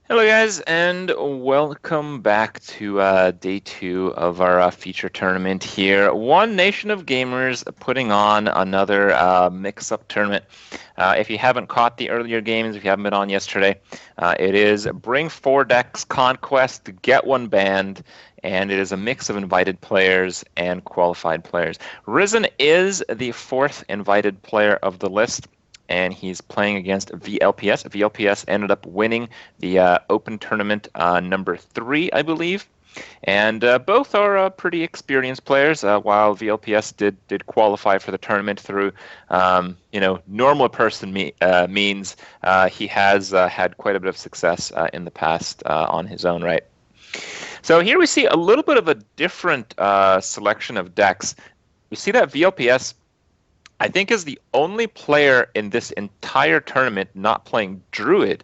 Hello, guys, and welcome back to day two of our feature tournament here. One Nation of Gamers putting on another mix-up tournament. If you haven't caught the earlier games, if you haven't been on yesterday, it is Bring 4 Decks Conquest, Get One Banned, and it is a mix of invited players and qualified players. Ryzen is the fourth invited player of the list, and he's playing against VLPS. VLPS ended up winning the Open Tournament number 3, I believe. And both are pretty experienced players. While VLPS did qualify for the tournament through, normal person means, he has had quite a bit of success in the past on his own right. So here we see a little bit of a different selection of decks. We see that VLPS, I think, is the only player in this entire tournament not playing Druid.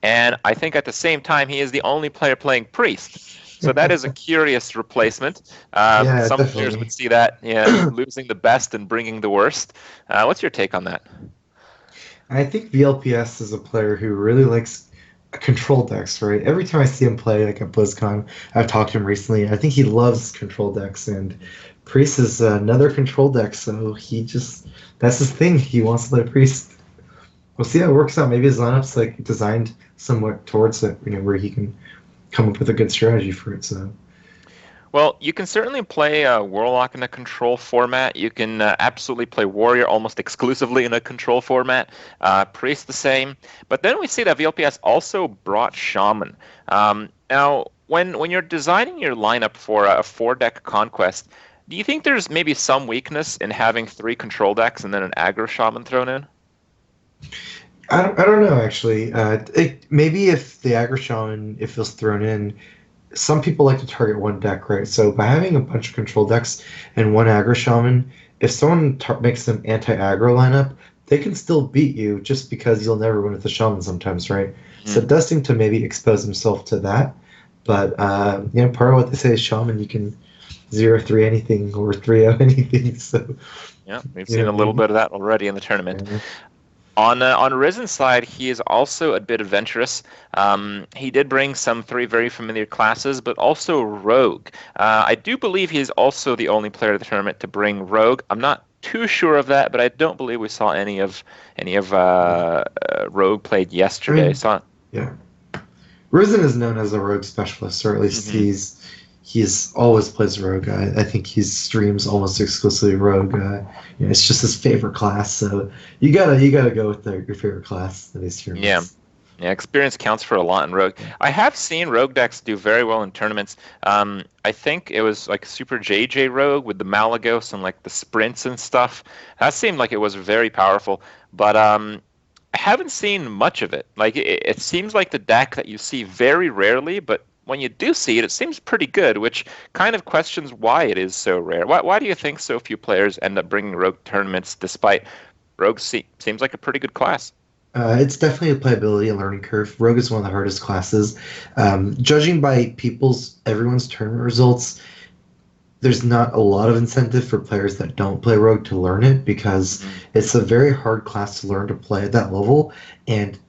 And I think at the same time, he is the only player playing Priest. So that is a curious replacement. Yeah, Some players definitely. would see that, losing the best and bringing the worst. What's your take on that? I think VLPS is a player who really likes control decks, right? Every time I see him play, like at BlizzCon, I've talked to him recently. I think he loves control decks, and Priest is another control deck, so that's his thing. He wants to play Priest. We'll see how it works out. Maybe his lineup's like designed somewhat towards it, where he can come up with a good strategy for it. So Well, you can certainly play Warlock in a control format. You can absolutely play Warrior almost exclusively in a control format. Priest the same. But then we see that VLPS also brought Shaman. Now, when you're designing your lineup for a 4-deck conquest, do you think there's maybe some weakness in having 3 control decks and then an aggro Shaman thrown in? I don't know actually. Maybe if the aggro shaman, if it was thrown in, some people like to target one deck, right? So by having a bunch of control decks and one aggro shaman, if someone makes an anti-aggro lineup, they can still beat you just because you'll never win with the shaman sometimes, right? So Mhm. it does seem to maybe expose himself to that. But part of what they say is shaman, you can 0-3 anything or 3-0 anything. So Yeah, we've seen a little maybe. bit of that already in the tournament. Yeah. On Rizen's side, he is also a bit adventurous. He did bring some 3 very familiar classes, but also Rogue. I do believe he's also the only player of the tournament to bring Rogue. I'm not too sure of that, but I don't believe we saw any of Rogue played I yesterday. mean, So, yeah. Risen is known as a rogue specialist, or at least mhm. he's always plays rogue. I think he streams almost exclusively rogue. It's just his favorite class, so you gotta go with your favorite class in these Yeah. tournaments. Yeah, experience counts for a lot in Rogue. I have seen Rogue decks do very well in tournaments. I think it was like Super JJ Rogue with the Malagos and like the sprints and stuff. That seemed like it was very powerful, but I haven't seen much of it. Like it seems like the deck that you see very rarely, but when you do see it, it seems pretty good, which kind of questions why it is so rare. Why do you think so few players end up bringing Rogue tournaments despite seems like a pretty good class? It's definitely a playability and learning curve. Rogue is one of the hardest classes. Judging by everyone's tournament results, there's not a lot of incentive for players that don't play Rogue to learn it because Mhm. it's a very hard class to learn to play at that level. And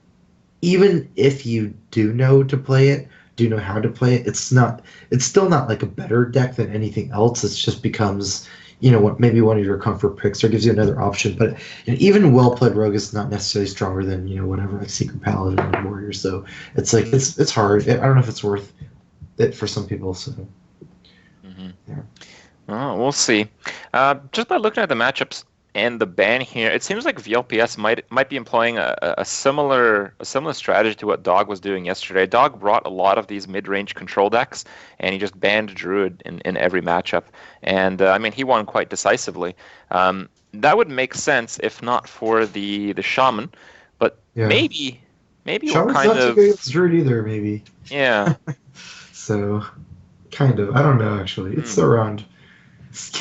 even if you do know to play it, do know how to play it, it's still not like a better deck than anything else. It just becomes, what maybe one of your comfort picks or gives you another option. But even well played rogue is not necessarily stronger than, whatever, like secret paladin or warrior. So it's like Mhm. it's hard. I don't know if it's worth it for some people. So Mhm. yeah. Oh, we'll see. Just by looking at the matchups and the ban here, it seems like VLPS might be employing a similar strategy to what Dog was doing yesterday. Dog brought a lot of these mid-range control decks, and he just banned Druid in every matchup. And I mean, he won quite decisively. That would make sense if not for the Shaman, but Yeah. maybe we're Shaman's kind not too good of, against Druid either, maybe. yeah. So kind of. I don't know actually. It's Hmm. around.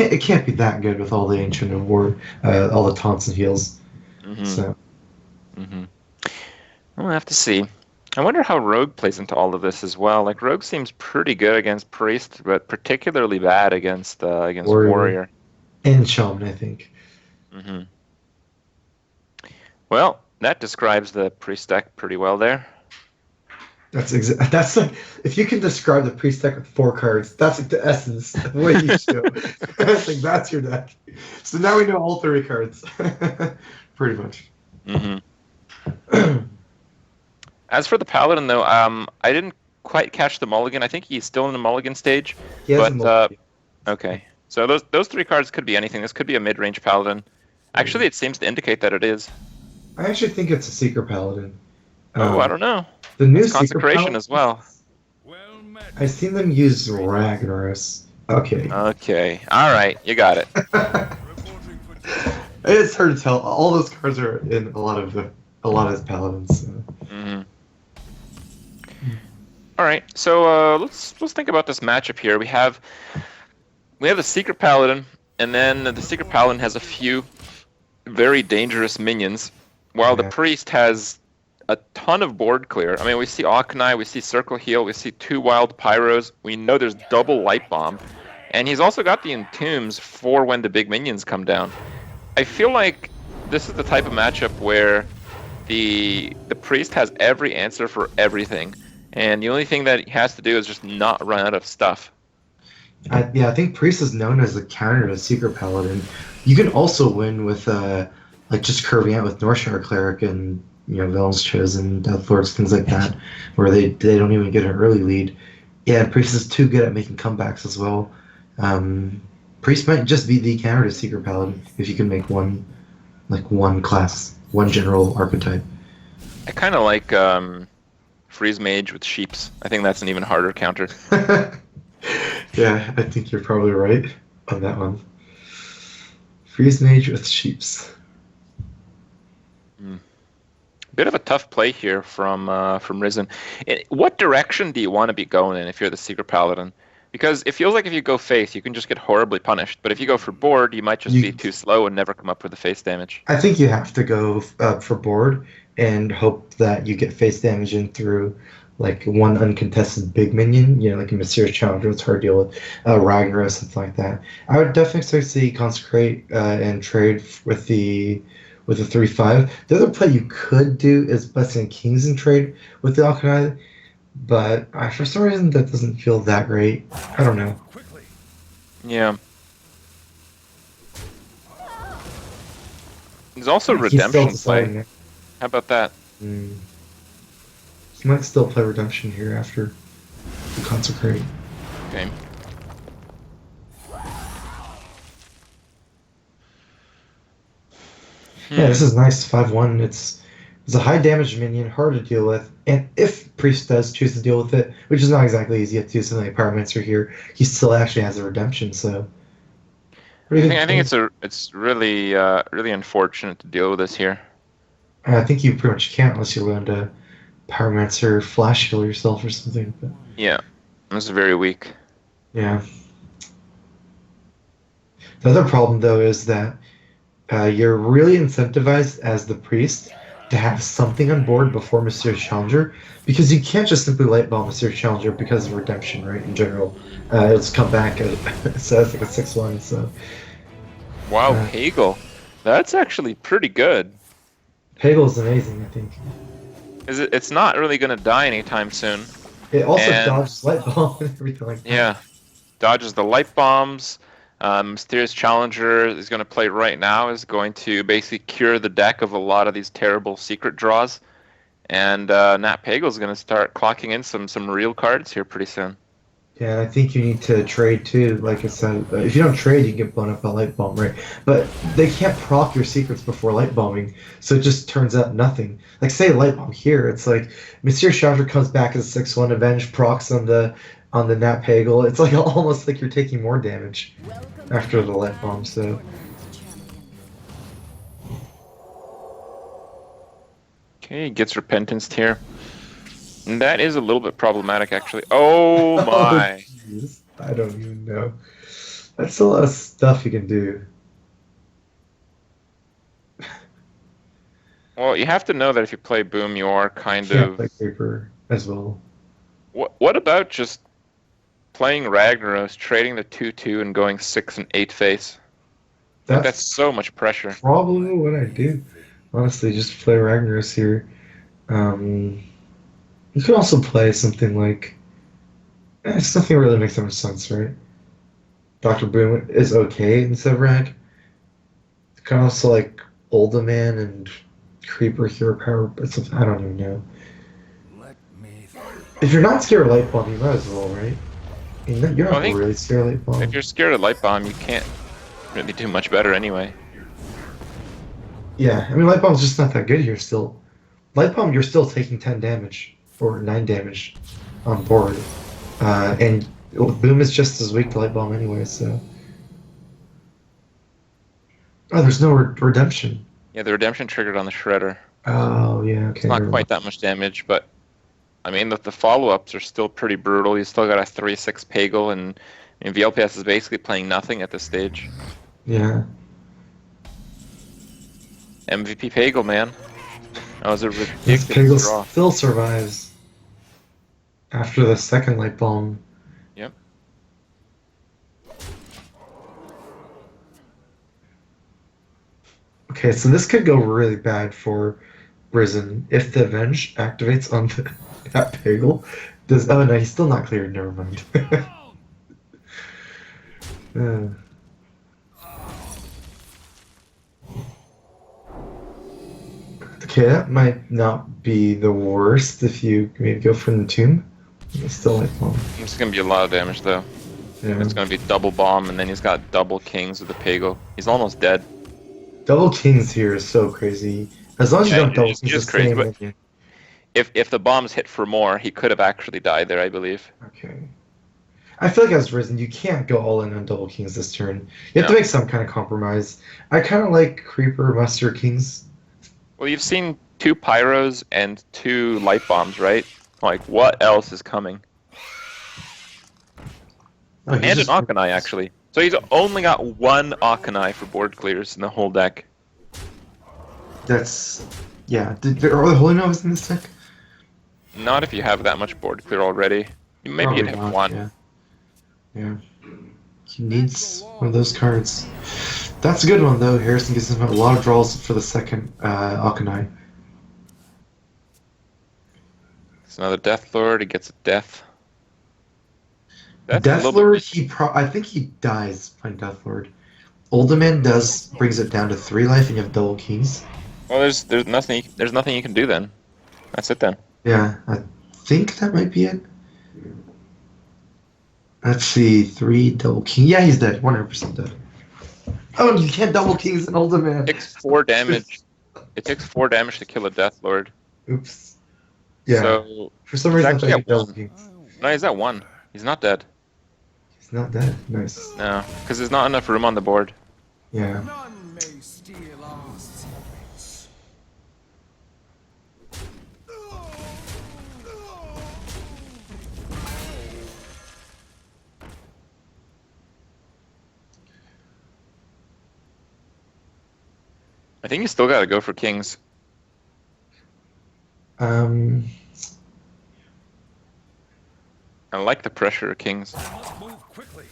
It can't be that good with all the ancient and ward, all the taunts and heals. Hmm. So Hmm. We'll have to see. I wonder how Rogue plays into all of this as well. Like Rogue seems pretty good against Priest, but particularly bad against warrior Warrior. and shaman, I think. Hmm. Well, that describes the Priest deck pretty well there. That's like if you can describe the priest deck with 4 cards, that's like the essence of what you show. It's like that's your deck. So now we know all 3 cards, pretty much. Hmm. As for the Paladin, though, I didn't quite catch the mulligan. I think he's still in the mulligan stage. He has a But multi. okay, so those 3 cards could be anything. This could be a mid-range Paladin. Actually, it seems to indicate that it is. I actually think it's a Secret Paladin. Oh, I don't know. The new It's Secret Consecration Paladin, as well. I've seen them use Ragnaros. Okay. Okay, all right, you got it. It's hard to tell. All those cards are in a lot of his paladins. So. Hmm. All right, so let's think about this matchup here. We have the Secret Paladin, and then the Secret Paladin has a few very dangerous minions, while the Priest has a ton of board clear. I mean, we see Akanai, we see Circle Heal, we see 2 Wild Pyros. We know there's double Light Bomb, and he's also got the Entombs for when the big minions come down. I feel like this is the type of matchup where the Priest has every answer for everything, and the only thing that he has to do is just not run out of stuff. I think Priest is known as the counter to Secret Paladin. You can also win with like just curving out with Northshire Cleric and Villain's Chosen, Death Lords, things like that, where they don't even get an early lead. Yeah, Priest is too good at making comebacks as well. Priest might just be the counter to Secret Paladin if you can make one class, one general archetype. I kind of like Freeze Mage with Sheeps. I think that's an even harder counter. Yeah, I think you're probably right on that one. Freeze Mage with Sheeps. Bit of a tough play here from Ryzen. What direction do you want to be going in if you're the Secret Paladin? Because it feels like if you go face, you can just get horribly punished. But if you go for board, you might just be too slow and never come up with the face damage. I think you have to go for board and hope that you get face damage in through like one uncontested big minion, like a Mysterious Challenger. It's hard to deal with Ragnaros, something like that. I would definitely expect to see Consecrate and trade with the 3/5. The other play you could do is Blessing Kings and trade with the Akanai, but for some reason that doesn't feel that great. I don't know. Yeah. There's also Redemption play. How about that? He might still play Redemption here after the Consecrate. Okay. Yeah, this is nice. 5/1. It's a high damage minion, hard to deal with, and if Priest does choose to deal with it, which is not exactly easy to do something like Pyromancer here, he still actually has a redemption. So, I think it's really really unfortunate to deal with this here. I think you pretty much can't unless you're willing to Pyromancer flash heal yourself or something. But, yeah, this is very weak. Yeah. The other problem though is that you're really incentivized as the Priest to have something on board before Mysterious Challenger, because you can't just simply light bomb Mysterious Challenger because of redemption, right? In general, it's come back so it's like a 6/1. So wow, Pagel, that's actually pretty good. Pagel's amazing, I think. It's not really going to die anytime soon. It also dodges light bomb and everything like that. Yeah, dodges the light bombs. Mysterious Challenger is going to play right now, is going to basically cure the deck of a lot of these terrible secret draws. And Nat Pagel is going to start clocking in some real cards here pretty soon. Yeah, I think you need to trade too. Like I said, if you don't trade, you get blown up by light bomb, right? But they can't proc your secrets before light bombing, so it just turns out nothing. Like say light bomb here, it's like Mysterious Challenger comes back as 6/1, Avenge procs on the Nat Pagel. It's like almost like you're taking more damage after the light bomb. So okay, gets Repentanced here. And that is a little bit problematic, actually. Oh my! Oh, I don't even know. That's a lot of stuff you can do. Well, you have to know that if you play Boom, you are kind of play paper as well. What about just playing Ragnaros, trading the 2/2, and going 6 and 8 face? That's so much pressure. Probably what I do. Honestly, just play Ragnaros here. You could also play something like it's nothing really makes that much sense, right? Dr. Boom is okay instead of Rag. You can also like Older Man and Creeper Hero Power, but something I don't even know. Let me If you're not scared of Light Bulb, you might as well, right? You're Well, I not think really scared of Light if Bulb. you're scared of Light Bomb, you can't really do much better anyway. Yeah, I mean Light Bomb's just not that good here still. Light Bomb, you're still taking 10 damage or 9 damage on board. And Boom is just as weak to Light Bomb anyway, so. Oh, there's no redemption. Yeah, the redemption triggered on the Shredder. Oh, yeah, It's okay. not Never quite mind. that much damage, but I mean, the follow-ups are still pretty brutal. You still got a 3-6 Pagel, and I mean, VLPS is basically playing nothing at this stage. Yeah. MVP Pagel, man. That was a This ridiculous Peggle draw. still survives after the second Light Bomb. Yep. Okay, so this could go really bad for Risen if the Avenge activates on that Peggle. Oh no, he's still not cleared. Never mind. Uh, okay, that might not be the worst if you maybe go for the tomb. It's still like bomb. It's gonna be a lot of damage though. Yeah. It's gonna be double bomb, and then he's got double kings with the Pagel. He's almost dead. Double Kings here is so crazy. As long as you Yeah, don't double it's Kings the just crazy. same But minion. if the bombs hit for more, he could have actually died there, I believe. Okay. I feel like as Risen, you can't go all in on double Kings this turn. You have to No. make some kind of compromise. I kind of like Creeper Muster Kings. Well, you've seen 2 pyros and 2 light bombs, right? Like, what else is coming? Oh, he's And an just Akanai, actually. So he's only got 1 Akanai for board clears in the whole deck. That's yeah. Are the Holy Novas in this deck? Not if you have that much board clear already. Maybe Probably you'd have not, 1. Yeah. Yeah. He needs one of those cards. That's a good one though. Harrison gives him a lot of draws for the second Akanai. It's another Death Lord. He gets a death. That's a little Deathlord, I think he dies playing Deathlord. Uldaman brings it down to 3 life and you have double keys. Well, there's nothing you can do then. That's it then. Yeah, I think that might be it. Let's see, 3 double king. Yeah, he's dead. 100% dead. Oh, you can't double kings in Uldaman. It takes 4 damage. It takes 4 damage to kill a Death Lord. Oops. Yeah. So For some he's reason, I actually thought he at double 1. kings. No, he's at 1. He's not dead. He's not dead. Nice. No, because there's not enough room on the board. Yeah. none may steal our secrets. I think you still gotta go for kings. Um. I like the pressure of kings. Move quickly.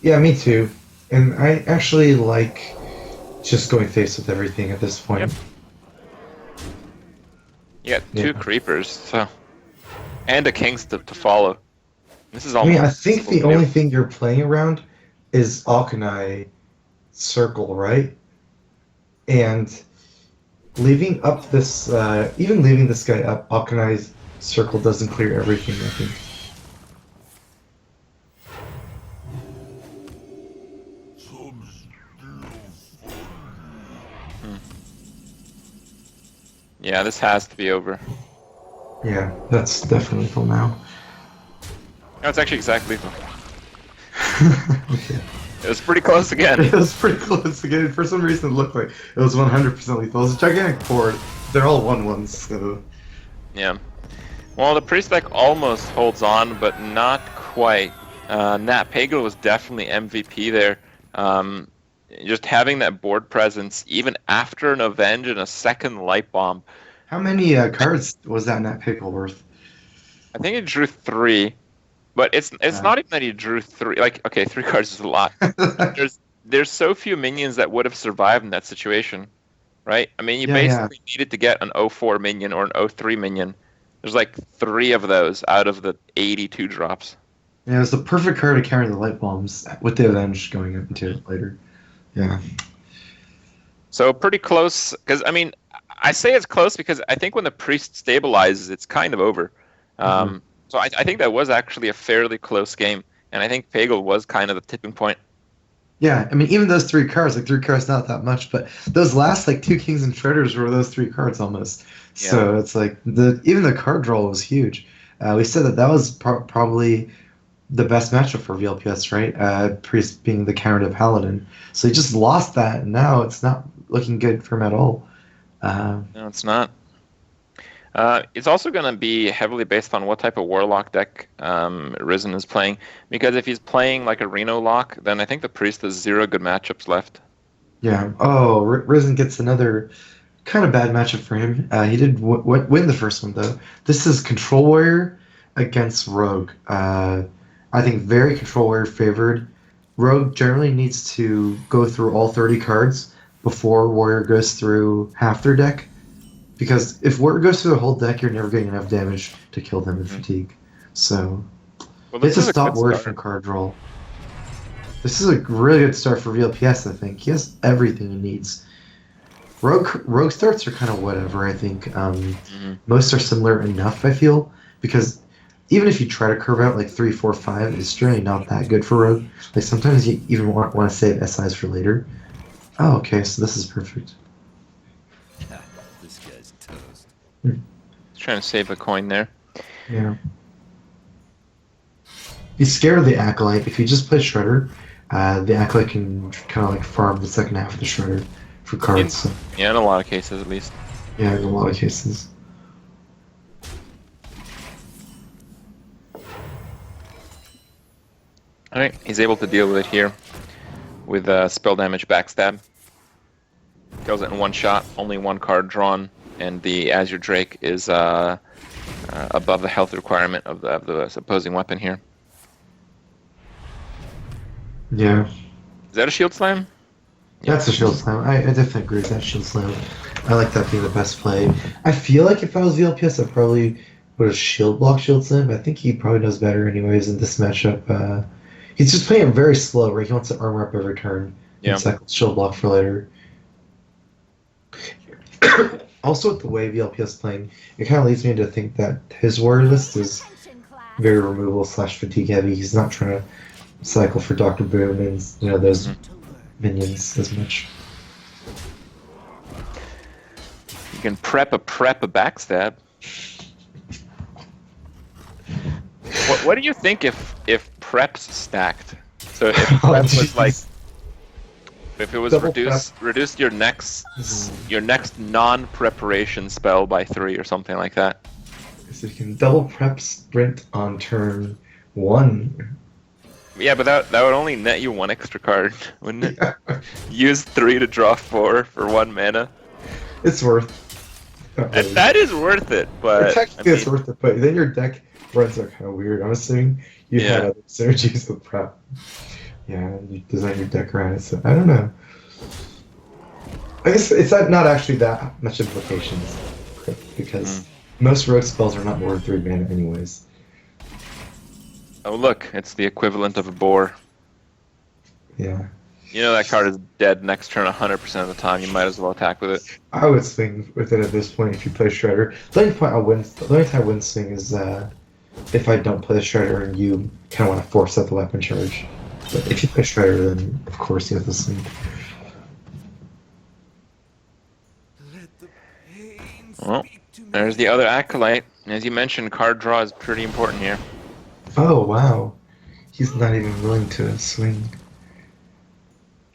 Yeah, me too. And I actually like just going face with everything at this point. Yep. You got 2 Yeah. creepers, so and a kings to follow. This is I almost. mean, I think the impossible to only do. thing you're playing around is Alkanai Circle, right? And leaving up this, even leaving this guy up, Alkanai's Circle doesn't clear everything, I think. Yeah, this has to be over. Yeah, that's definitely full now. No, it's actually exactly lethal. Okay. It was pretty close again. It was pretty close again. For some reason, it looked like it was 100% lethal. It was a gigantic board. They're all 1/1s, so. Yeah. Well, the priest deck almost holds on, but not quite. Nat Pagel was definitely MVP there. Just having that board presence, even after an Avenge and a second Light Bomb. How many cards was that Nat Pickle worth? I think he drew 3, but it's not even that he drew 3. Like, okay, 3 cards is a lot. There's so few minions that would have survived in that situation, right? I mean, you Yeah, basically needed to get an 04 minion or an 03 minion There's like 3 of those out of the 82 drops. Yeah, it was the perfect card to carry the light bombs with the Avenge going into it later. Yeah. So pretty close, because I mean, I say it's close because I think when the priest stabilizes, it's kind of over. So I think that was actually a fairly close game, and I think Pagel was kind of the tipping point. Yeah, I mean, even those 3 cards, like 3 cards, not that much, but those last like 2 Kings and Shredders were those 3 cards almost. So it's like even the card draw was huge. We said that was probably the best matchup for VLPS, right? Priest being the counter to Paladin. So he just lost that, and now it's not looking good for him at all. No, it's not. It's also going to be heavily based on what type of Warlock deck Ryzen is playing. Because if he's playing like a Reno lock, then I think the Priest has 0 good matchups left. Yeah. Oh, Ryzen gets another kind of bad matchup for him. He did win the first one, though. This is Control Warrior against Rogue. I think very Control Warrior favored. Rogue generally needs to go through all 30 cards before Warrior goes through half their deck. Because if Warrior goes through the whole deck, you're never getting enough damage to kill them in fatigue. So, it's a stop Warrior from card draw. This is a really good start for VLPS, I think. He has everything he needs. Rogue starts are kind of whatever, I think. Most are similar enough, I feel. Because even if you try to curve out like 3, 4, 5, it's generally not that good for Rogue. Like sometimes you even want to save SIs for later. Oh, okay, so this is perfect. This guy's toast. Trying to save a coin there. Yeah. He's scared of the Acolyte. If you just play Shredder, the Acolyte can kind of like farm the second half of the Shredder for cards. Yeah, in a lot of cases at least. Yeah, in a lot of cases. Alright, he's able to deal with it here with spell damage backstab. Kills it in 1 shot, only 1 card drawn, and the Azure Drake is above the health requirement of the opposing weapon here. Yeah. Is that a shield slam? That's a shield slam. I definitely agree with that shield slam. I like that being the best play. I feel like if I was VLPS, I probably would have shield block shield slam, but I think he probably knows better anyways in this matchup. He's just playing it very slow, right? He wants to armor up every turn and cycle shield block for later. Also, with the way VLPS is playing, it kind of leads me to think that his warrior list is very removal / fatigue heavy. He's not trying to cycle for Dr. Boom and those minions as much. You can prep a backstab. What do you think if preps stacked? So if prep was like, if it was reduced your next non-preparation spell by 3 or something like that. So you can double prep sprint on turn 1. Yeah, but that would only net you 1 extra card, wouldn't it? Use 3 to draw 4 for 1 mana. It's worth. Really. That is worth it, but technically it's worth it. But then your deck runs are kind of weird. I'm assuming you had other synergies with prep. Yeah, you design your deck around it. So I don't know. I guess it's not actually that much implications because most rogue spells are not more than 3 mana anyways. Oh look, it's the equivalent of a boar. Yeah. You know that card is dead next turn 100% of the time. You might as well attack with it. I would swing with it at this point if you play Shredder. The only time I wouldn't swing is if I don't play the Shredder and you kind of want to force out the weapon charge. But if you play Shredder, then of course you have to swing. Well, there's the other Acolyte. As you mentioned, card draw is pretty important here. Oh, wow. He's not even willing to swing.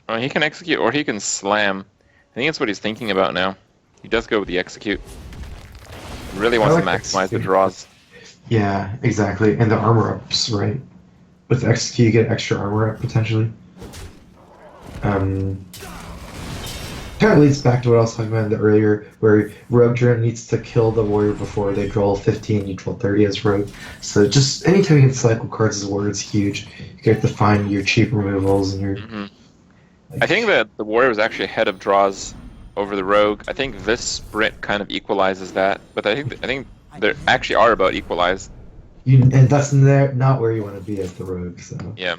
Oh, he can execute or he can slam. I think that's what he's thinking about now. He does go with the execute. He really wants to maximize the draws. Yeah, exactly. And the armor ups, right? With execute, you get extra armor up potentially. Kind of leads back to what I was talking about earlier, where Rogue Drone needs to kill the warrior before they draw 15, you draw 30 as Rogue. So just anytime you get cycle cards as warrior, it's huge. You get to find your cheap removals and your... I think that the warrior was actually ahead of draws over the rogue. I think this sprint kind of equalizes that, but I think they actually are about equalized. And that's not where you want to be as the rogue. So Yeah.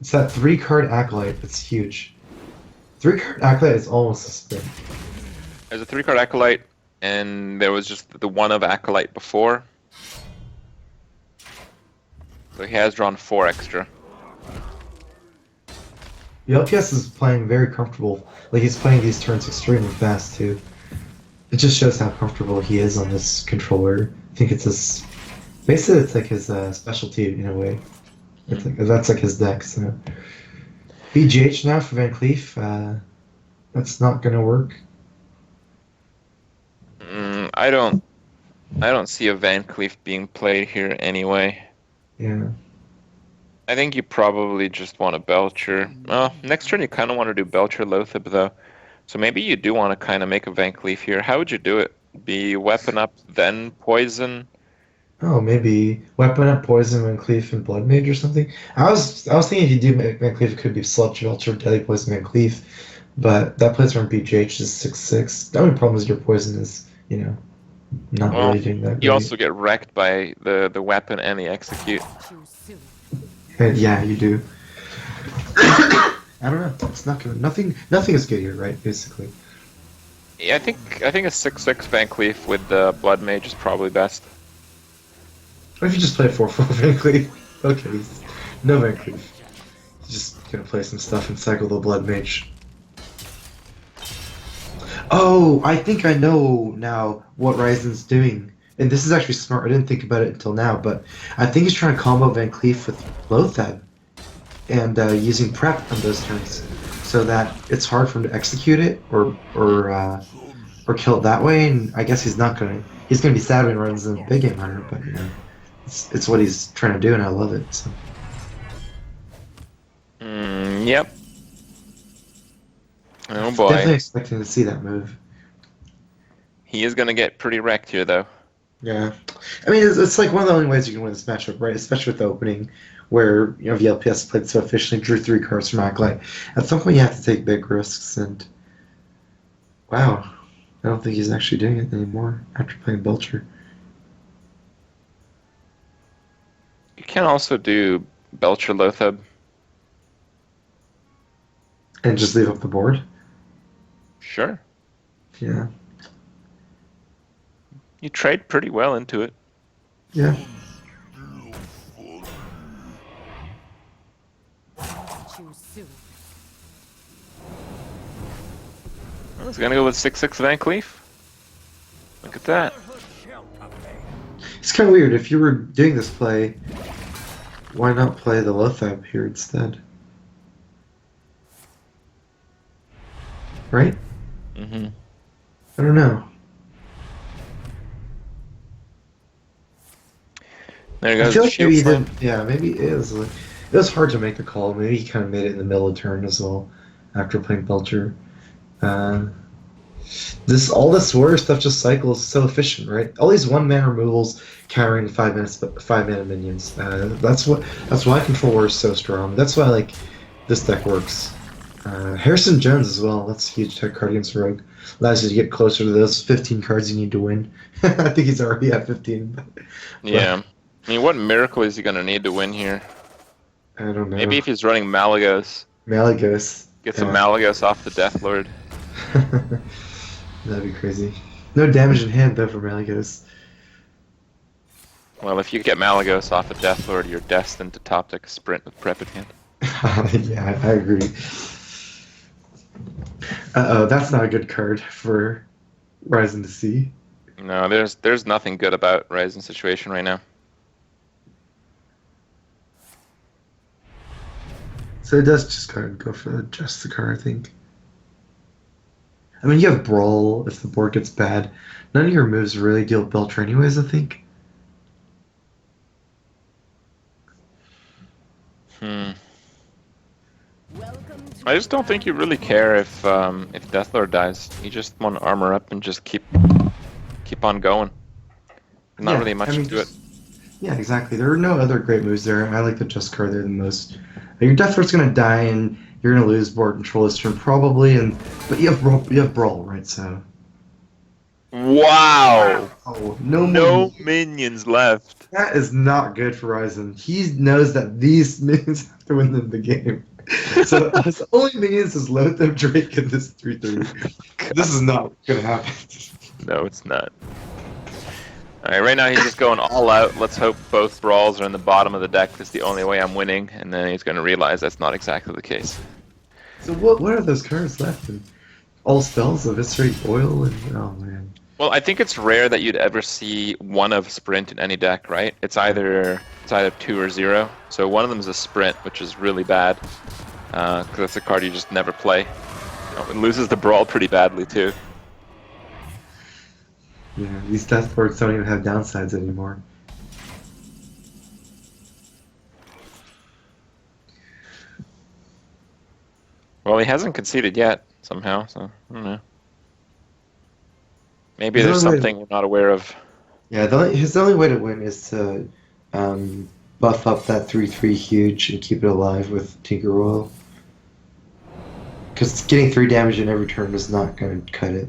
it's that 3-card acolyte that's huge. 3-card acolyte is almost a spin. There's a 3-card acolyte, and there was just the one of acolyte before. So he has drawn 4 extra. The LPS is playing very comfortable. Like, he's playing these turns extremely fast too. It just shows how comfortable he is on this controller. I think it's his. Basically, it's like his specialty in a way. It's like, that's like his deck. So BGH now for Van Cleef. That's not gonna work. I don't see a Van Cleef being played here anyway. Yeah. I think you probably just want a Belcher. Oh, next turn you kind of want to do Belcher Lothab though. So maybe you do want to kind of make a Van Cleef here. How would you do it? Be weapon up, then poison? Oh, maybe weapon up, poison, Van Cleef, and Blood Mage or something. I was thinking if you do Van Cleef, it could be Sludge Belcher, Deadly Poison, Van Cleef, but that plays from BGH is 6/6. The only problem is your poison is, not really doing that. You also get wrecked by the weapon and the execute. Yeah, you do. I don't know. It's not good. Nothing is good here, right? Basically. Yeah, I think a 6/6 Van Cleef with the Blood Mage is probably best. What if you just play 4/4 Van Cleef? Okay, no Van Cleef. He's just gonna play some stuff and cycle the Blood Mage. Oh, I think I know now what Ryzen's doing. And this is actually smart. I didn't think about it until now, but I think he's trying to combo Van Cleef with Lothab and using prep on those turns, so that it's hard for him to execute it or kill it that way. And I guess he's gonna be sad when he runs in Big Game Hunter, but it's what he's trying to do, and I love it. So. Yep. Oh boy. Definitely expecting to see that move. He is gonna get pretty wrecked here though. Yeah, I mean it's like one of the only ways you can win this matchup, right? Especially with the opening, where VLPS played so efficiently, drew 3 cards from Acolyte. At some point, you have to take big risks, and wow, I don't think he's actually doing it anymore after playing Belcher. You can also do Belcher Lothab. And just leave up the board? Sure. Yeah. You trade pretty well into it. Yeah. I was gonna go with 6/6 Van Cleef. Look at that. It's kind of weird. If you were doing this play, why not play the Lothab here instead? Right? Mm-hmm. I don't know. There you I go. feel like maybe he didn't. Yeah, maybe it was hard to make the call. Maybe he kind of made it in the middle of the turn as well, after playing Belcher. All this warrior stuff just cycles so efficient, right? All these 1-mana removals carrying 5 mana minions. That's why Control War is so strong. That's why like this deck works. Harrison Jones as well. That's huge tech card against Rogue. Allows you to get closer to those 15 cards you need to win. I think he's already at 15. Yeah. I mean, what miracle is he going to need to win here? I don't know. Maybe if he's running Malagos. Malagos. Get some Malagos off the Death Lord. That'd be crazy. No damage in hand, though, for Malagos. Well, if you get Malagos off the Death Lord, you're destined to top deck a sprint with Prep in hand. Yeah, I agree. Uh-oh, that's not a good card for Ryzen to see. No, there's nothing good about Ryzen's situation right now. So it does just kind of go for just the card, I think. I mean, you have Brawl if the board gets bad. None of your moves really deal Belcher anyways, I think. I just don't think you really care if Deathlord dies. You just want to armor up and just keep on going. Not really much to it. Yeah, exactly. There are no other great moves there. I like the Just card there the most. Your Deathlord's gonna die and you're gonna lose board control this turn probably, but you have Brawl, right? So Wow! Oh, no No more. minions left. That is not good for Ryzen. He knows that these minions have to win them the game. So his only minions is Lothar, Drake, and this 3-3. This is not gonna happen. No, it's not. Alright, right now he's just going all out. Let's hope both brawls are in the bottom of the deck. That's the only way I'm winning. And then he's going to realize that's not exactly the case. So what are those cards left? And all spells, Eviscerate, Oil, and oh man. Well, I think it's rare that you'd ever see one of Sprint in any deck, right? It's either 2 or 0. So one of them is a Sprint, which is really bad. Because that's a card you just never play. It loses the brawl pretty badly, too. Yeah, these death boards don't even have downsides anymore. Well, he hasn't conceded yet, somehow, so I don't know. Maybe There's there's no way something we're not aware of. Yeah, his only way to win is to buff up that 3-3 huge and keep it alive with Tinker Oil. Because getting 3 damage in every turn is not going to cut it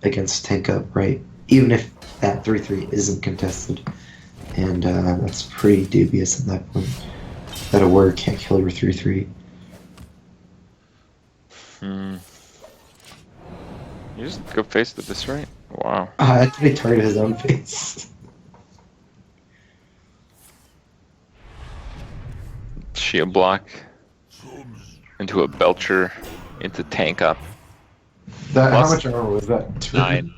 against Tank Up, right? Even if that 3-3 isn't contested. And that's pretty dubious at that point. That a word can't kill your 3-3. You just go face the Eviscerate? Wow. I thought he targeted his own face. Shield block. Into a Belcher. Into Tank Up. How Plus much armor was that? 9.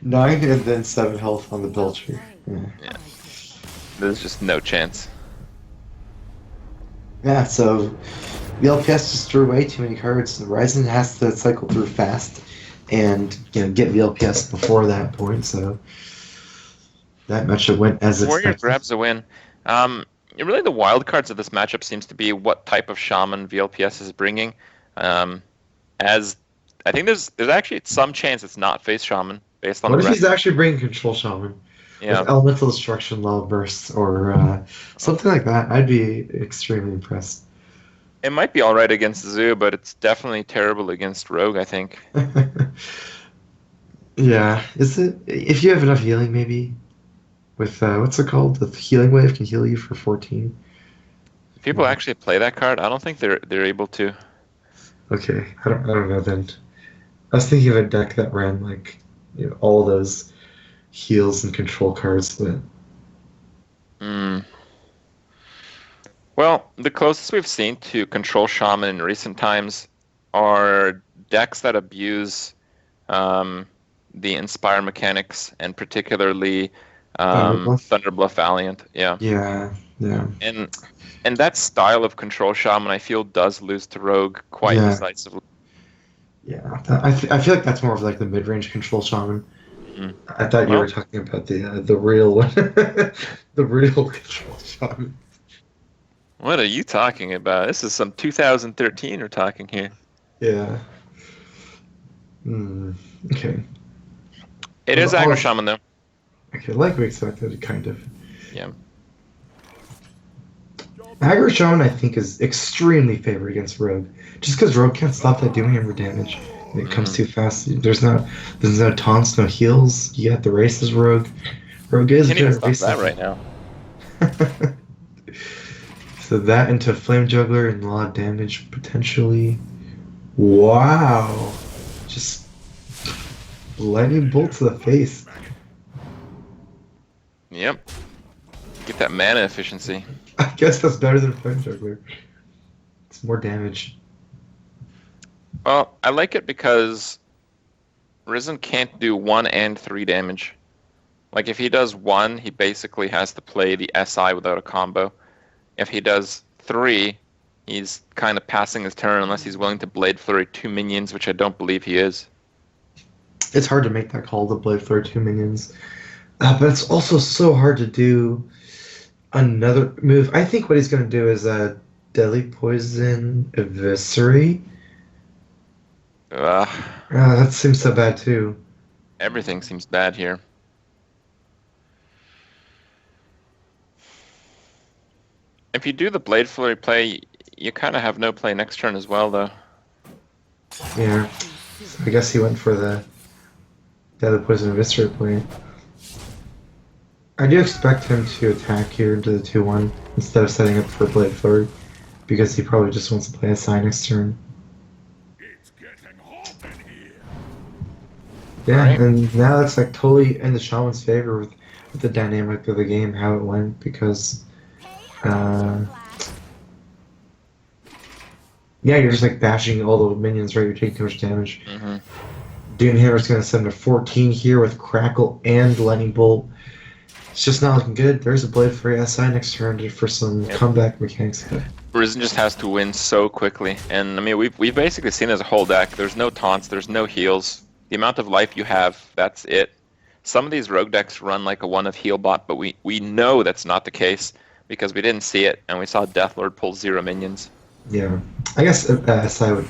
9 and then 7 health on the Belcher. Yeah. There's just no chance. Yeah, so VLPS just threw away too many cards. The Ryzen has to cycle through fast and get VLPS before that point, so that matchup went as Warrior expected. grabs a win. Really the wild cards of this matchup seems to be what type of Shaman VLPS is bringing. As I think there's actually some chance it's not face Shaman based on What the if he's rest. actually bringing Control Shaman? Yeah. With Elemental Destruction, Law Burst, or something like that? I'd be extremely impressed. It might be alright against Zoo, but it's definitely terrible against Rogue, I think. Yeah, is it? If you have enough healing, maybe with what's it called? The healing wave can heal you for 14. If people actually play that card, I don't think they're able to. Okay, I don't know then. I was thinking of a deck that ran like all those heals and control cards, but Well, the closest we've seen to Control Shaman in recent times are decks that abuse the Inspire mechanics, and particularly Thunderbluff Valiant. Yeah. yeah. And that style of Control Shaman, I feel, does lose to Rogue quite Yeah. decisively. Yeah, I feel like that's more of like the mid-range control shaman. I thought you Well- were talking about the real one, the real control shaman. What are you talking about? This is some 2013 we're talking here. Yeah. Okay. It is Well, Aggro Shaman, though. Okay, like we expected, kind of. Yeah. Aggro Shaman, I think, is extremely favored against Rogue, just because Rogue can't stop that doom hammer damage. It comes too fast. There's no taunts, no heals. You got the races Rogue. Rogue is Can't even good stop at that right now. So that into Flame Juggler and a lot of damage potentially. Wow. Just lightning bolt to the face. Yep. Get that mana efficiency. I guess that's better than Flame Juggler. It's more damage. Well, I like it because Ryzen can't do 1 and 3 damage. Like, if he does 1, he basically has to play the SI without a combo. If he does 3, he's kind of passing his turn unless he's willing to Blade Flurry 2 minions, which I don't believe he is. It's hard to make that call to Blade Flare 2 minions. But it's also so hard to do another move. I think what he's going to do is Deadly Poison Eviscerate. That seems so bad too. Everything seems bad here. If you do the Blade Flurry play, you kind of have no play next turn as well, though. Yeah. I guess he went for the the other Poison Viscera play. I do expect him to attack here into the 2-1 instead of setting up for Blade Forward, because he probably just wants to play a Psy next turn. It's getting hot in here. Yeah, Right. and now it's like totally in the Shaman's favor with the dynamic of the game, how it went, because yeah, you're just like bashing all the minions, right? You're taking too much damage. Mm-hmm. Doomhammer's gonna send a 14 here with Crackle and Lightning Bolt. It's just not looking good. There's a Blade for SI next turn for some comeback mechanics. Ryzen just has to win so quickly, and I mean we've basically seen as a whole deck. There's no taunts, there's no heals. The amount of life you have, that's it. Some of these rogue decks run like a one of heal bot, but we know that's not the case because we didn't see it, and we saw Deathlord pull 0 minions. Yeah, I guess SI would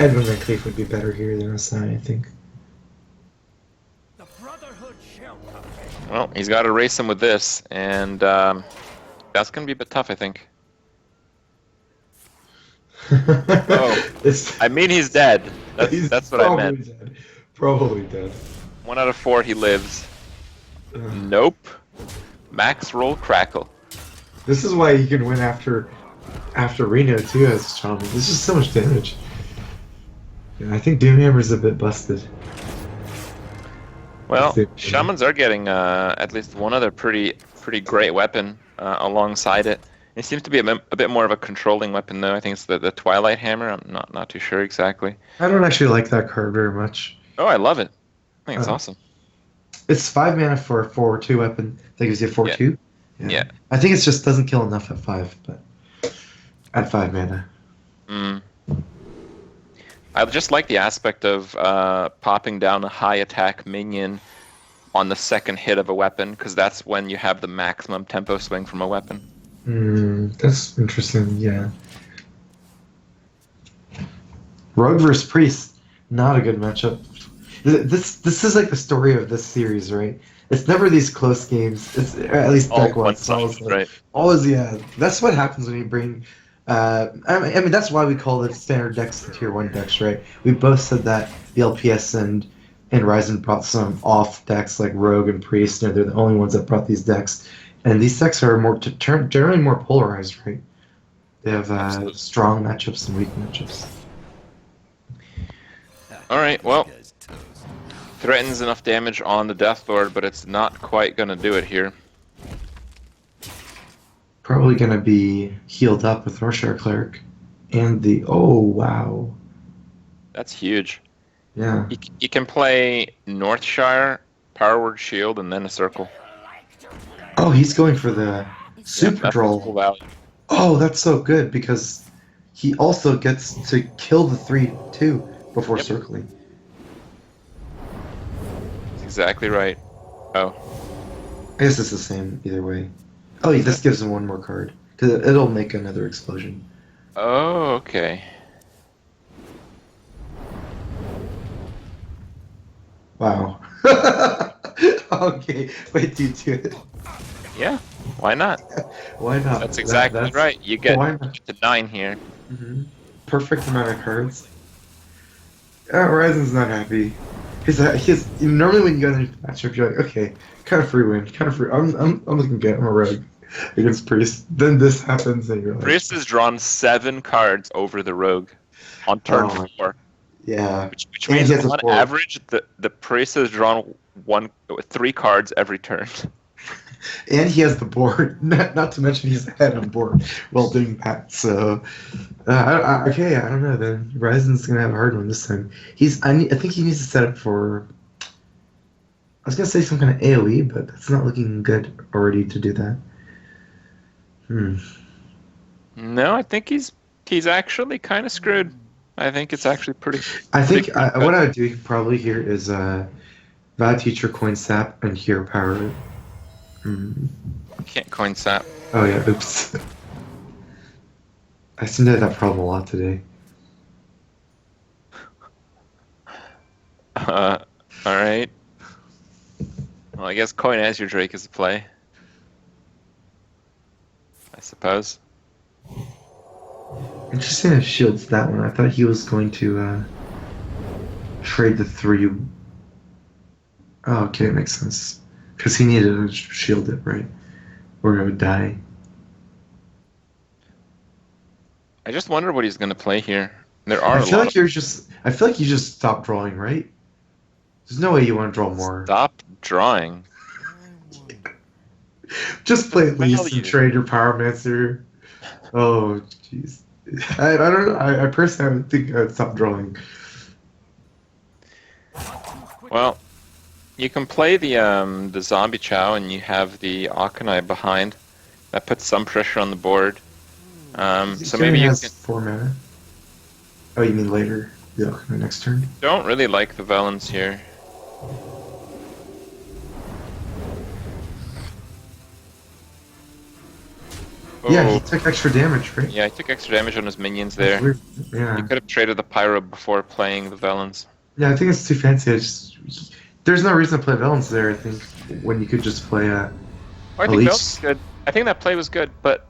Edmund Van Cleef would be better here than SI, I think. The Brotherhood shall prevail. Well, he's got to race him with this, and that's going to be a bit tough, I think. It's, I mean, he's dead. That's what I meant. Dead. Probably dead. 1 out of 4, he lives. Ugh. Nope. Max roll Crackle. This is why you can win after Reno too as Shaman. There's just so much damage. Yeah, I think Doomhammer's a bit busted. Well, Shamans are getting at least one other pretty great weapon alongside it. It seems to be a bit more of a controlling weapon, though. I think it's the Twilight Hammer. I'm not too sure exactly. I don't actually like that card very much. Oh, I love it. I think it's awesome. It's 5 mana for a 4/2 weapon. That gives you a 4/2. Yeah. I think it just doesn't kill enough at 5, but at 5 mana. I just like the aspect of popping down a high attack minion on the second hit of a weapon, because that's when you have the maximum tempo swing from a weapon. That's interesting. Yeah. Rogue versus Priest, not a good matchup. This is like the story of this series, right? It's never these close games. It's at least deck wise. Right. Always, yeah. That's what happens when you bring. I mean, that's why we call the standard decks the tier 1 decks, right? We both said that VLPS and Ryzen brought some off decks like Rogue and Priest. They're the only ones that brought these decks, and these decks are generally more polarized, right? They have strong matchups and weak matchups. All right. Well, threatens enough damage on the Deathlord, but it's not quite gonna do it here. Probably gonna be healed up with Rorschach Cleric, and the wow, That's huge. yeah. You can play Northshire, Power Word Shield, and then a circle. Oh, he's going for the super That's draw. full value. Oh, that's so good because he also gets to kill the 3/2 before circling. That's exactly right. Oh, I guess it's the same either way. Oh, this gives him one more card. 'Cause it'll make another explosion. oh, okay. Wow. Okay, wait, do you do it? Yeah, why not? Why not? That's exactly That's- right. You get why not? to 9 here. Perfect amount of cards. Ryzen's not happy. He's normally when you go into the matchup, you're like, okay, kind of free win, kind of free. I'm looking good. I'm a rogue against Priest. Then this happens, and you're like, Priest has drawn 7 cards over the Rogue on turn 4. yeah. Which And means he has a on board. average, the Priest has drawn 3 cards every turn. And he has the board. Not to mention he's ahead on board while doing that. So, okay, I don't know. Then Ryzen's gonna have a hard one this time. I think he needs to set up for. I was gonna say some kind of AOE, but that's not looking good already to do that. No, I think he's actually kind of screwed. I think it's actually pretty. I think pretty good. what I would do probably here is Value Teacher, Coin Sap, and Hero Power. Can't coin sap. Oh yeah, oops. I seem to have that problem a lot today. All right. Well, I guess coin as your Drake is a play. I suppose. Interesting that Shields that one. I thought he was going to trade the 3 Oh, okay, it makes sense. Because he needed to shield it, right? Or it would die. I just wonder what he's going to play here. There are I a feel lot like I feel like you just stopped drawing, right? There's no way you want to draw of more. stop drawing. Just play at least and Value. trade your Pyromancer. Oh, jeez. I don't know. I personally think I'd stop drawing. Well, you can play the zombie chow and you have the Akanai behind. That puts some pressure on the board. So He maybe you has can, 4 mana. Oh, you mean later? Yeah, next turn. don't really like the Velens here. Yeah, he Oh, took extra damage, right? yeah, he took extra damage on his minions That's there. weird. You Yeah. could have traded the Pyro before playing the Velens. Yeah, I think it's too fancy. There's no reason to play Villains there, I think, when you could just play Well, I think Elite. Velens was good. I think that play was good, but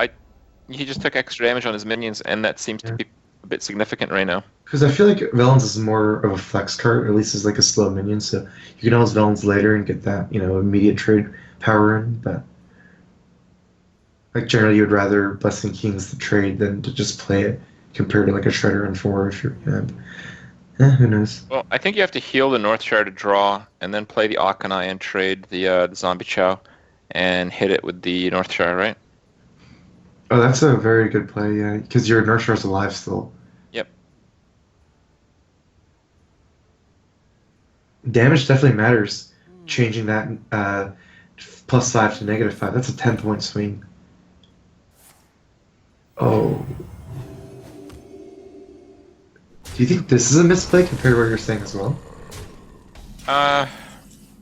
he just took extra damage on his minions, and that seems to Yeah. be a bit significant right now. Because I feel like Villains is more of a flex card, or at least is like a slow minion, so you can always Villains later and get that, immediate trade power in, but like generally you would rather Blessing Kings the trade than to just play it compared to like a Shredder and 4 if you're who knows. Well, I think you have to heal the North Shard to draw, and then play the Akanai and trade the Zombie Chow, and hit it with the North Shard, right? Oh, that's a very good play, yeah, because your North Star's alive still. Yep. Damage definitely matters. Changing that +5 to -5, that's a 10-point swing. Oh. Do you think this is a misplay compared to what you're saying as well?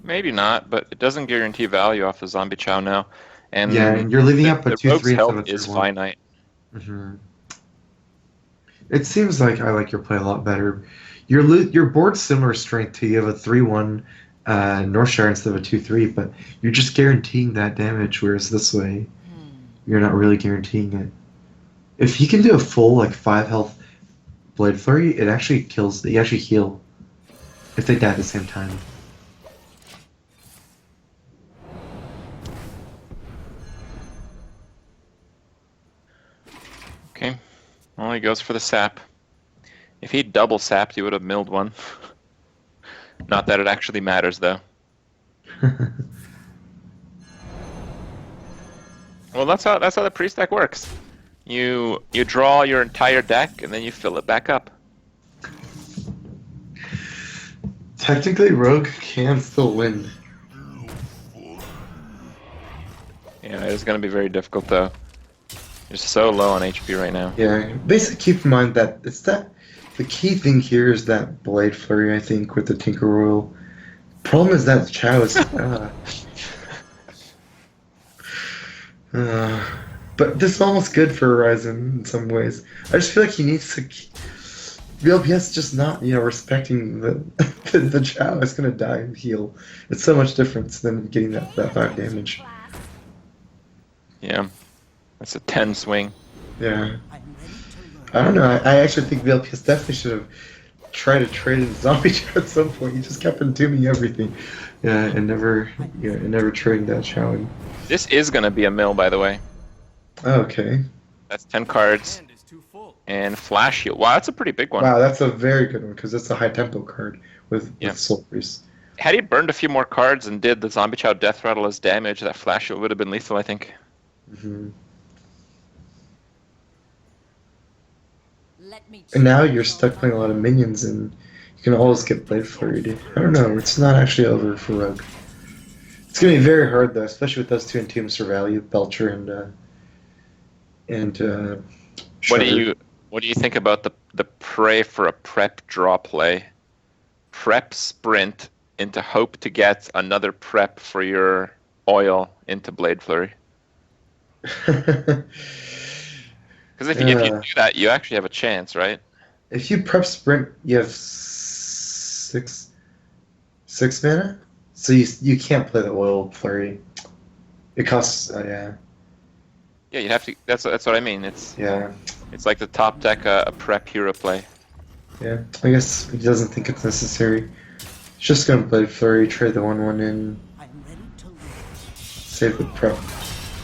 Maybe not, but it doesn't guarantee value off the Zombie Chow now. And Yeah, and you're leaving up a the 2/3 rogue's of health a is 3/1. finite. Mm-hmm. It seems like I like your play a lot better. Your board's similar strength to you have a 3/1 North Shire instead of a 2/3, but you're just guaranteeing that damage, whereas this way you're not really guaranteeing it. If you can do a full like 5 health Blade Flurry, it actually kills. You actually heal if they die at the same time. Okay. Well, he goes for the sap. If he'd double sapped, he would have milled one. Not that it actually matters, though. Well, that's how the priest deck works. You draw your entire deck, and then you fill it back up. Technically, Rogue can still win. Yeah, it is going to be very difficult, though. You're so low on HP right now. Yeah, basically keep in mind that the key thing here is that Blade Flurry, I think, with the Tinker Royal. Problem is that Chow is. But this is almost good for Ryzen in some ways. I just feel like he needs to. VLPS just not, respecting the Chow. It's gonna die and heal. It's so much difference than getting that 5 damage. Yeah. That's a 10 swing. Yeah. I don't know. I actually think VLPS definitely should have tried to trade in Zombie Chow at some point. He just kept entombing everything. Yeah, and never trading that Chow in. This is going to be a mill, by the way. Okay. That's 10 cards. Hand is too full. And Flash Heal. Wow, that's a pretty big one. Wow, that's a very good one because it's a high tempo card with Yeah. Soul Priest. Had he burned a few more cards and did the Zombie Chow Death Rattle as damage, that Flash Heal would have been lethal, I think. Mm-hmm. Let me And now you're stuck playing a lot of minions, and you can always get Blade Flurried. I don't know. It's not actually over for Rogue. It's gonna be very hard though, especially with those two entombs for value, Belcher and What Shredder. do you think about the pray for a prep draw play? Prep sprint into hope to get another prep for your oil into Blade Flurry. Because if you do that, you actually have a chance, right? If you prep sprint, you have six mana, so you can't play the oil flurry. It costs yeah. Yeah, you'd have to. That's what I mean. It's like the top deck a prep hero play. Yeah. I guess he doesn't think it's necessary. Just gonna play Flurry, trade the 1/1 in, I'm ready to learn. save the prep.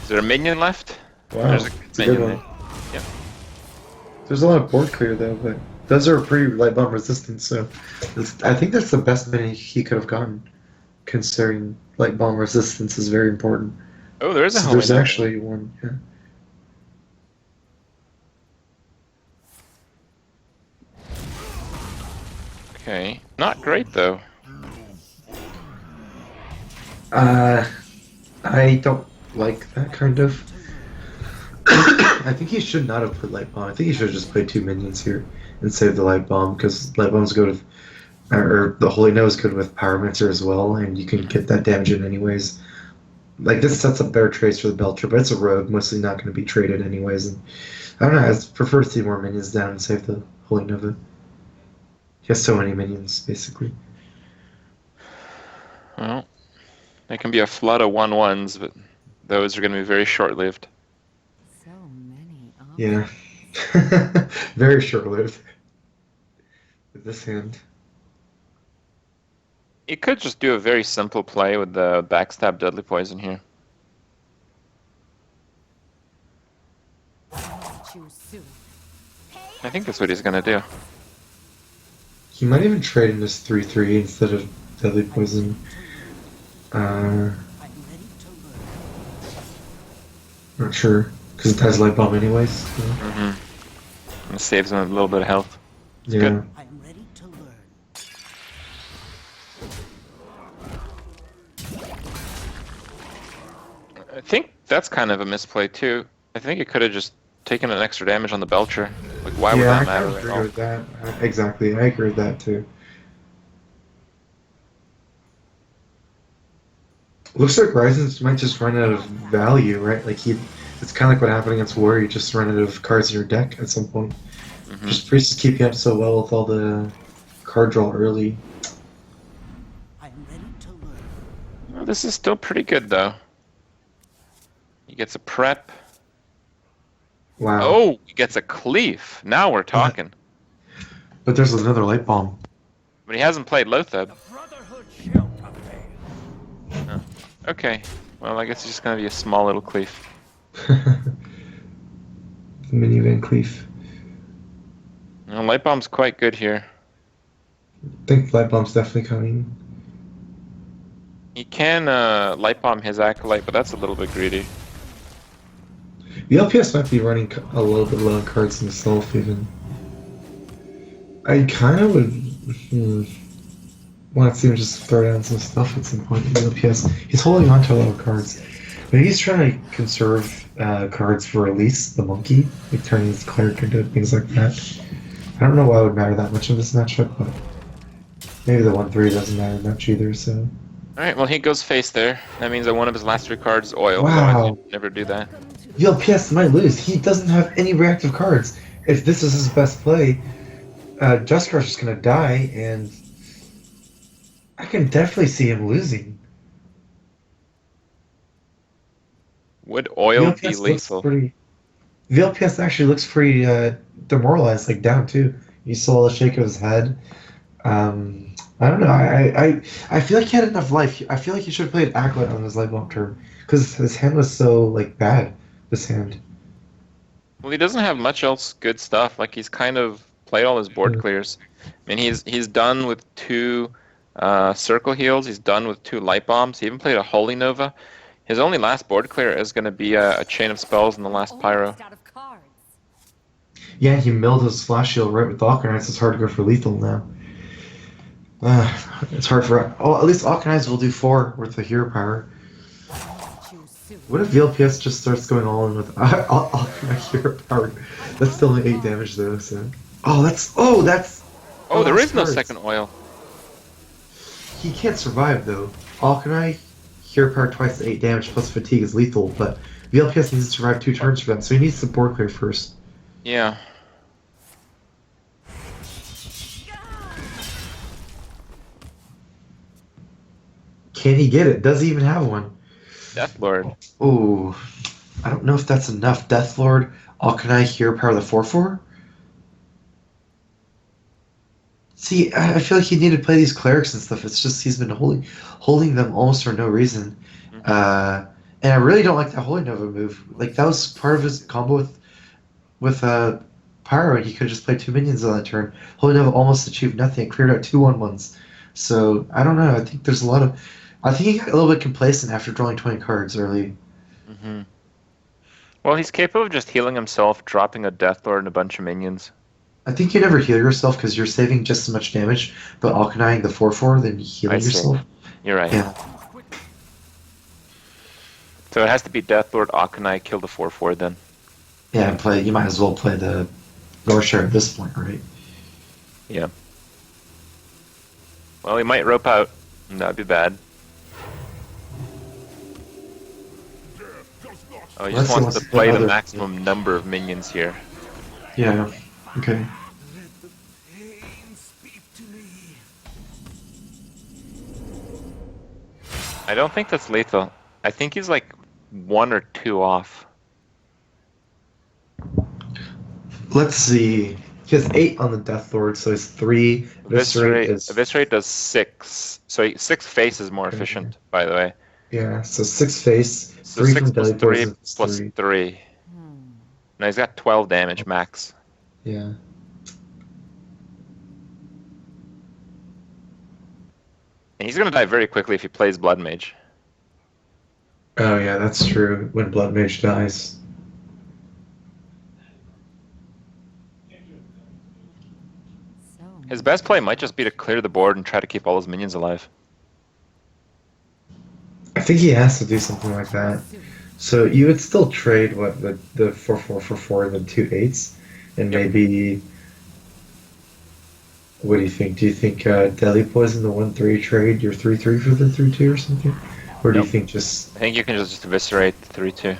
Is there a minion left? Wow, There's a it's a good minion one. there. There's a lot of board clear though, but those are pretty light bomb resistant, so I think that's the best minion he could have gotten, considering light bomb resistance is very important. Oh, there is a So Holy there's Nova. actually one, yeah. Okay, not great though. I don't like that kind of. I think he should not have put light bomb. I think he should have just played 2 minions here and saved the light bomb because light bomb's good with, or the Holy Nose is good with Power Mixer as well, and you can get that damage in anyways. Like this sets up better trades for the Belcher, but it's a rogue, mostly not going to be traded anyways. And I don't know. I prefer to see more minions down and save the Holy Nova. He has so many minions, basically. Well, there can be a flood of 1/1s, but those are going to be very short-lived. So many options. Yeah. Very short-lived. With this hand. You could just do a very simple play with the backstab Deadly Poison here. Choose soon. I think that's what he's going to do. He might even trade in this 3/3 instead of Deadly Poison. I'm ready to learn. Not sure. Because it has Light Bomb anyways. So. Mm-hmm. It saves him a little bit of health. Yeah. good. I'm ready to learn. I think that's kind of a misplay too. I think it could have just taken an extra damage on the Belcher. Like, why would Yeah, that I matter kind of at agree all? with that. Exactly, I agree with that too. Looks like Ryzen might just run out of value, right? Like it's kind of like what happened against Warrior. You just run out of cards in your deck at some point. Mm-hmm. Just Priest is keeping up so well with all the card draw early. I'm ready to learn. Well, this is still pretty good though. He gets a prep. Wow. Oh, he gets a cleave. Now we're talking. But there's another Light Bomb. But he hasn't played Lotheb. The Brotherhood shall prevail. Okay. Well, I guess it's just gonna be a small little cleave. The Mini Van Cleef. Well, Light Bomb's quite good here. I think Light Bomb's definitely coming. He can Light Bomb his Acolyte, but that's a little bit greedy. VLPS might be running a little bit low on cards himself, even. I kind of would want to see him just throw down some stuff at some point in VLPS. He's holding on to a lot of cards. But he's trying to conserve cards for release, the monkey, like turning his cleric into things like that. I don't know why it would matter that much in this matchup, but maybe the 1/3 doesn't matter much either, so. Alright, well he goes face there. That means that one of his last 3 cards is oil. Wow. Otherwise he'd never do that. VLPS might lose. He doesn't have any reactive cards. If this is his best play, Just Crush is going to die, and I can definitely see him losing. Would oil be VLPS lethal? VLPS actually looks pretty demoralized, like down too. You saw the shake of his head. I don't know. I feel like he had enough life. I feel like he should have played Acolyte on his life long term because his hand was so like bad. This hand. Well, he doesn't have much else good stuff. Like, he's kind of played all his board clears. I mean, he's done with 2 circle heals. He's done with 2 light bombs. He even played a Holy Nova. His only last board clear is going to be a Chain of Spells in the last Pyro. Almost out of cards. Yeah, he milled his flash shield right with Alkanites. It's hard to go for lethal now. It's hard for. Oh, at least Alkanites will do 4 with the hero power. Choose soon. What if VLPS just starts going all in with Alkanite hero power? That's still only 8 damage though. So. Oh, that's. Oh, There that's is no cards. second oil. He can't survive though. Alkanite hero power twice to 8 damage plus fatigue is lethal, but VLPS needs to survive 2 turns for that, so he needs to board clear first. Yeah. Can he get it? Does he even have one? Death Lord. Oh, I don't know if that's enough. Death Lord, Alkanite hero power the 4/4. See, I feel like he needed to play these clerics and stuff. It's just he's been holding them almost for no reason. Uh, and I really don't like that Holy Nova move. Like that was part of his combo with Pyro. He could have just played 2 minions on that turn. Holy Nova almost achieved nothing. It cleared out 2/1/1s. So I don't know. I think there's a lot of. I think he got a little bit complacent after drawing 20 cards early. Mm-hmm. Well, he's capable of just healing himself, dropping a Death Lord and a bunch of minions. I think you never heal yourself because you're saving just as much damage, but Alkanizing the 4/4 than healing I see. yourself. You're right. Yeah. So it has to be Death Lord, Akanai, kill the 4/4 then. Yeah, and play. You might as well play the Rorschach at this point, right? Yeah. Well, he might rope out, and that'd be bad. Oh, he just Unless he wants to play play the other- maximum number of minions here. Yeah. Okay. Pain speak to me. I don't think that's lethal. I think he's like 1 or 2 off. Let's see. He has 8 on the Death Lord, so it's 3. Eviscerate does 6. So 6 face is more Okay. efficient, by the way. Yeah, so 6 face, So 3 6 from plus Deadly 3 Poison, plus 3. 3. No, he's got 12 damage max. Yeah. And he's gonna die very quickly if he plays Blood Mage. Oh yeah, that's true. When Blood Mage dies. So His best play might just be to clear the board and try to keep all his minions alive. I think he has to do something like that. soon. So you would still trade what the 4/4 for 4 and then 2 8s, and Yep. maybe. What do you think? Do you think Deadly Poison the 1/3 trade your 3/3 for the 3/2 or something, or do you Nope. think just I think you can just eviscerate the 3/2.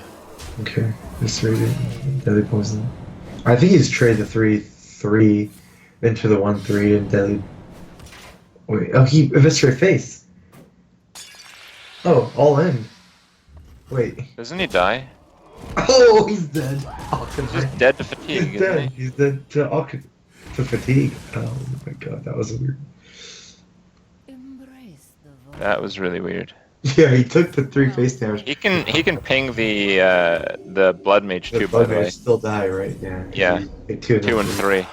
okay, eviscerate it, Deadly Poison? I think he's trade the 3/3 into the 1/3 and Deadly. Wait, oh, he eviscerate face. Oh, all in. Wait. Doesn't he die? Oh, he's dead. He's just dead to fatigue, He's isn't dead. he? He's dead to fatigue. Oh my god, that was weird. Embrace the void. That was really weird. Yeah, he took the 3 face damage. He can ping the Blood Mage The too, by the Blood way. Mage still die, right? Yeah. Yeah. He- 2 2 and 3.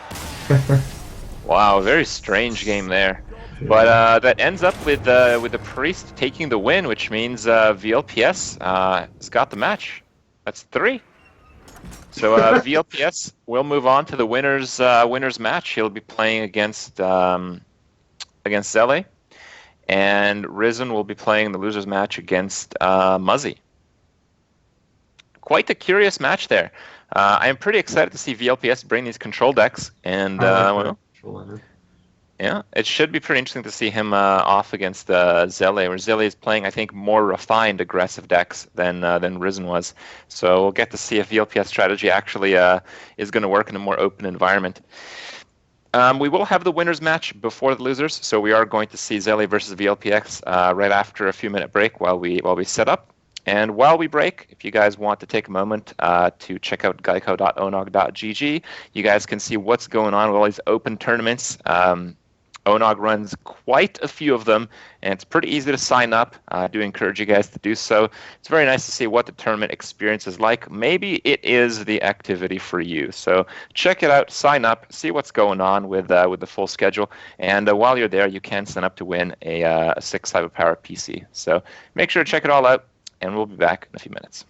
Wow, very strange game there. But that ends up with the Priest taking the win, which means VLPS has got the match. That's 3. So VLPS will move on to the winners match. He'll be playing against Zele, and Ryzen will be playing the losers match against Muzzy. Quite the curious match there. I am pretty excited to see VLPS bring these control decks, and well, yeah, it should be pretty interesting to see him off against Zele, where Zele is playing, I think, more refined, aggressive decks than Ryzen was. So we'll get to see if VLPS strategy actually is going to work in a more open environment. We will have the winners match before the losers, so we are going to see Zele versus VLPX right after a few-minute break while we set up. And while we break, if you guys want to take a moment to check out geico.onog.gg, you guys can see what's going on with all these open tournaments. ONOG runs quite a few of them, and it's pretty easy to sign up. I do encourage you guys to do so. It's very nice to see what the tournament experience is like. Maybe it is the activity for you. So check it out, sign up, see what's going on with the full schedule. And while you're there, you can sign up to win a 6 Cyberpower PC. So make sure to check it all out, and we'll be back in a few minutes.